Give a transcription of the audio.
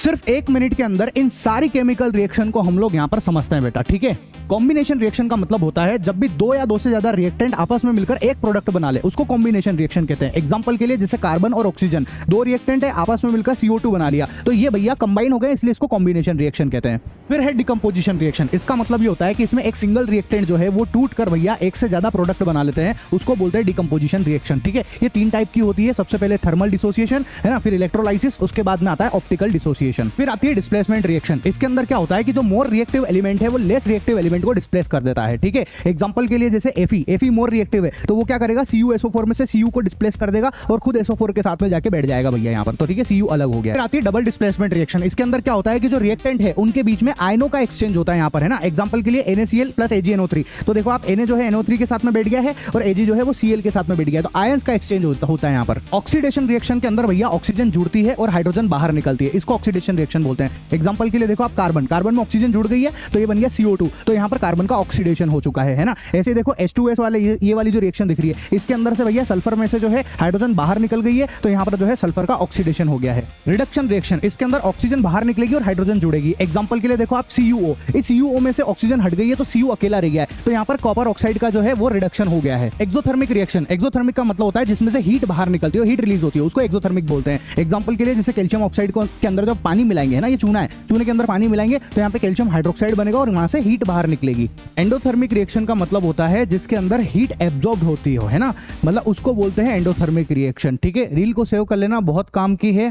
सिर्फ 1 मिनट के अंदर इन सारी केमिकल रिएक्शन को हम लोग यहाँ पर समझते हैं बेटा, ठीक है। कॉम्बिनेशन रिएक्शन का मतलब होता है जब भी दो या दो से ज्यादा रिएक्टेंट आपस में मिलकर एक प्रोडक्ट बना ले, उसको कॉम्बिनेशन रिएक्शन कहते हैं। एग्जांपल के लिए जैसे कार्बन और ऑक्सीजन, दो रिएक्टेंट है आपस में मिलकर CO2 बना लिया, तो ये भैया कंबाइन हो गए, इसलिए इसको कॉम्बिनेशन रिएक्शन कहते हैं। फिर है डिकम्पोजिशन रिएक्शन। इसका मतलब ये होता है कि इसमें एक सिंगल रिएक्टेंट जो है वो टूट कर भैया एक से ज्यादा प्रोडक्ट बना लेते हैं, उसको बोलते हैं डिकम्पोजिशन रिएक्शन, ठीक है। ये 3 टाइप की होती है, सबसे पहले थर्मल डिसोसिएशन है ना, फिर इलेक्ट्रोलाइसिस, उसके बाद में आता है ऑप्टिकल डिसोसिएशन, फिर आती है डिस्प्लेसमेंट रिएक्शन। इसके अंदर क्या होता है कि जो मोर रिएक्टिव एलिमेंट है वो लेस रिएक्टिव एलिमेंट को डिस्प्लेस कर देता है, ठीक है। एग्जांपल के लिए जैसे Fe मोर रिएक्टिव है, तो वो क्या करेगा, CuSO4 में से Cu को डिस्प्लेस कर देगा और खुद SO4 के साथ में जाके बैठ जाएगा भैया यहाँ पर, तो ठीक है, Cu अलग हो गया। फिर आती है डबल डिस्प्लेसमेंट रिएक्शन। इसके अंदर क्या होता है कि जो रिएक्टेंट है उनके बीच में आयनों का एक्सचेंज होता है यहाँ पर, है ना। एग्जांपल के लिए NaCl प्लस AgNO3, तो देखो आप Na जो है NO3 के साथ में बैठ गया है और Ag जो है वो Cl के साथ में बैठ गया है, तो आयंस का एक्सचेंज होता है यहाँ पर। ऑक्सीडेशन रिएक्शन के अंदर भैया ऑक्सीजन जुड़ती है और हाइड्रोजन बाहर निकलती है, इसको ऑक्सीडेशन रिएक्शन बोलते हैं। एग्जांपल के लिए देखो आप कार्बन में ऑक्सीजन जुड़ गई है तो ये बन गया CO2, तो यहाँ पर कार्बन का ऑक्सीडेशन हो चुका है ना। ऐसे देखो H2S वाले ये वाली जो रिएक्शन दिख रही है, इसके अंदर से भैया सल्फर में से जो है हाइड्रोजन बाहर निकल गई है, तो यहाँ पर जो है सल्फर का ऑक्सीडेशन हो गया है। रिडक्शन रिएक्शन, इसके अंदर ऑक्सीजन बाहर निकलेगी और हाइड्रोजन जुड़ेगी। एग्जांपल के लिए देखो आप CuO, इस CuO में से ऑक्सीजन हट गई है तो Cu अकेला रह गया है, तो यहाँ पर कॉपर ऑक्साइड का जो है वो रिडक्शन हो गया है। एक्सोथर्मिक रिएक्शन, एक्सोथर्मिक का मतलब होता है जिसमें से हीट बाहर निकलती है, हीट रिलीज होती है, उसको एक्सोथर्मिक बोलते हैं। एग्जांपल के लिए जैसे कैल्शियम ऑक्साइड के अंदर जब पानी मिलाएंगे, है ना, ये चूना है, चूने के अंदर पानी मिलाएंगे तो यहाँ पे कैल्शियम हाइड्रोक्साइड बनेगा और वहां से हीट बाहर निकलेगी। एंडोथर्मिक रिएक्शन का मतलब होता है जिसके अंदर हीट एब्जॉर्ब होती हो, है ना, मतलब उसको बोलते हैं एंडोथर्मिक रिएक्शन, ठीक है। रील को सेव कर लेना, बहुत काम की है।